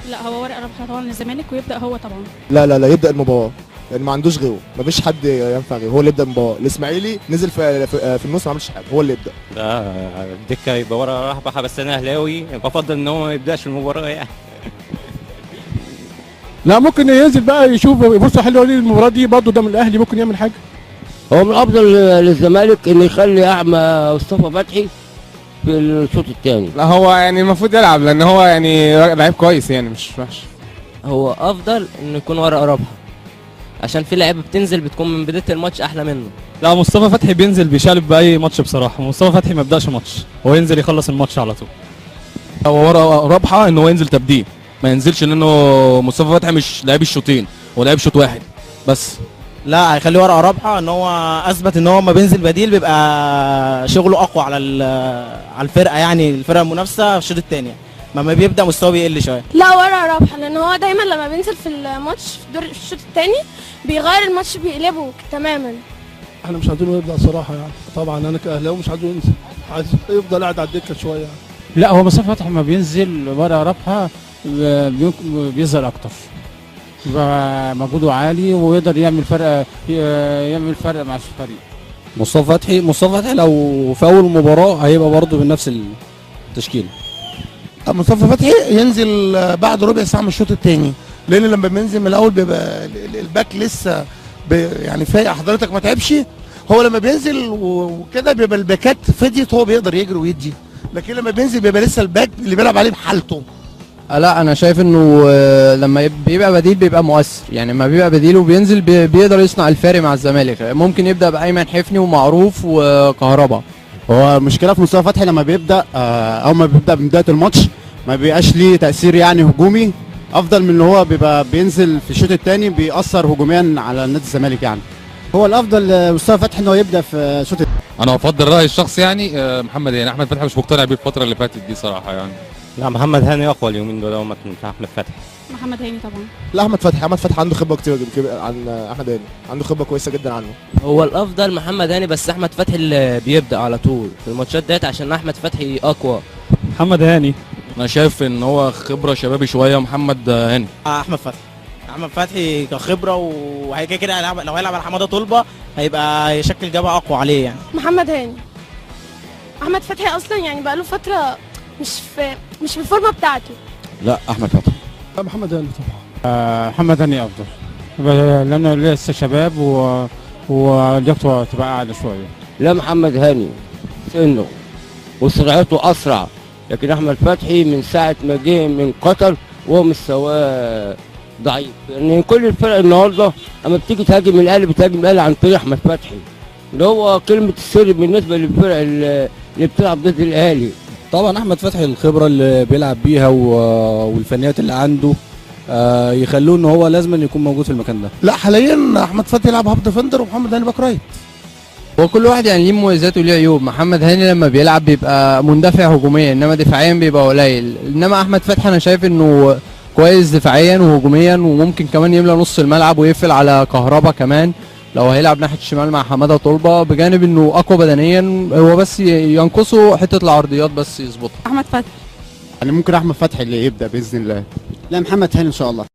لا هو ورقه رابحه طبعا للزمالك، ويبدا هو طبعا. لا يبدا المباراه، لان ما عندوش غيره، ما فيش حد ينفع غيره، هو اللي يبدا المباراه. الاسماعيلي نزل في النص ما عملش حاجه، هو اللي يبدا. لا الدكه يبقى ورا رحبه، بس انا اهلاوي بفضل ان هو ما يبداش المباراه يعني. لا ممكن ينزل بقى يشوف يبص حلوه ليه المباراه دي برضه، ده من الاهلي ممكن يعمل حاجه. هو من الافضل للزمالك ان يخلي احمد مصطفى فتحي في الشوط الثاني. لا هو يعني المفروض يلعب، لان هو يعني لعيب كويس يعني مش وحش. هو افضل انه يكون ورقه رابحه، عشان في لعيبه بتنزل بتكون من بدايه الماتش احلى منه. لا مصطفى فتحي بينزل بيشالب باي ماتش بصراحه. مصطفى فتحي ما يبداش ماتش، هو ينزل يخلص الماتش على طول. هو ورقه رابحه ان هو ينزل تبديل، ما ينزلش، لانه مصطفى فتحي مش لعيب الشوطين، هو لعيب شوط واحد بس. لا هيخليه ورقه رابحه، ان هو اثبت ان هو ما بينزل بديل بيبقى شغله اقوى على الفرقه، يعني الفرقه المنافسه في الشوط الثاني ما بيبدا مستواه بيقل شويه. لا ورقه رابحه، لان هو دايما لما بينزل في الماتش في الشوط الثاني بيغير الماتش بيقلبه تماما. احنا مش عايزينه يبدا صراحه يعني، طبعا انا كاهلاوي مش عايزه ينزل، عايز يفضل قاعد على الدكه شويه يعني. لا هو مصطفى فتحي ما بينزل ورقه رابحه بيظهر اكتر، بيبقى مجهوده عالي ويقدر يعمل فرق مع الفريق. مصطفى فتحي لو في اول مباراه هيبقى برضه بنفس التشكيله. مصطفى فتحي ينزل بعد ربع ساعه من الشوط الثاني، لان لما بينزل من الاول بيبقى الباك لسه يعني فايق، حضرتك ما تعبش. هو لما بينزل وكده بيبقى الباكات فديت، هو بيقدر يجري ويدي، لكن لما بينزل بيبقى لسه الباك اللي بيلعب عليه بحالته. لا انا شايف انه لما بيبقى بديل بيبقى مؤثر، يعني لما بيبقى بديل وبينزل بيقدر يصنع الفارق مع الزمالك. ممكن يبدا بايمن حفني ومعروف وكهربا. هو المشكله في مصطفى فتحي لما بيبدا او ما بيبدا من بدايه الماتش ما بيبقاش ليه تاثير يعني هجومي، افضل من ان هو بيبقى بينزل في الشوط الثاني بيأثر هجوميا على نادي الزمالك يعني. هو الافضل مصطفى فتحي انه يبدا في الشوط الثاني. انا افضل رايي الشخصي يعني محمد هاني. احمد فتحي مش مقتنع بيه الفتره اللي فاتت دي صراحه يعني. لا محمد هاني اقوى اليومين دول من احمد فتحي. محمد هاني طبعا. لا احمد فتحي عنده خبره كتير عن احمد هاني، عنده خبره كويسه جدا عنه. هو الافضل محمد هاني، بس احمد فتحي اللي بيبدا على طول في الماتشات ديت عشان احمد فتحي اقوى. محمد هاني انا شايف ان هو خبره شبابي شويه محمد هاني. احمد فتحي كخبره، وهي كده لو هيلعب على حماده طلبه هيبقى يشكل جبهه اقوى عليه يعني. محمد هاني. احمد فتحي اصلا يعني بقى له فتره مش في الفورمه بتاعته. لا احمد فتحي. محمد هاني طبعا. محمد هاني افضل، لانه لسه شباب ولياقته تبقى اعلى شويه. لا محمد هاني سنه وسرعته اسرع، لكن احمد فتحي من ساعه ما جه من قطر وهو مستواه ضعيف. يعني كل الفرق النهارده اما بتيجي تهاجم الاهلي بتهاجم الاهلي عن طريق احمد فتحي، اللي هو كلمه السر بالنسبه للفرق اللي بتلعب ضد الاهلي. طبعا احمد فتحي الخبره اللي بيلعب بيها والفنيات اللي عنده يخلوه ان هو لازم يكون موجود في المكان ده. لا حاليا احمد فتحي يلعب هاف ديفندر ومحمد هاني باك رايت. هو كل واحد يعني ليه مميزات وليه عيوب. محمد هاني لما بيلعب بيبقى مندفع هجوميا، انما دفاعيا بيبقى قليل. انما احمد فتحي انا شايف انه كويس دفاعيا وهجوميا، وممكن كمان يملى نص الملعب ويقفل على كهربا كمان لو هيلعب ناحيه الشمال مع حماده طلبه، بجانب انه اقوى بدنيا، هو بس ينقصه حته العرضيات بس يظبطها. احمد فتحي يعني ممكن احمد فتحي اللي يبدا باذن الله. لا محمد هاني ان شاء الله.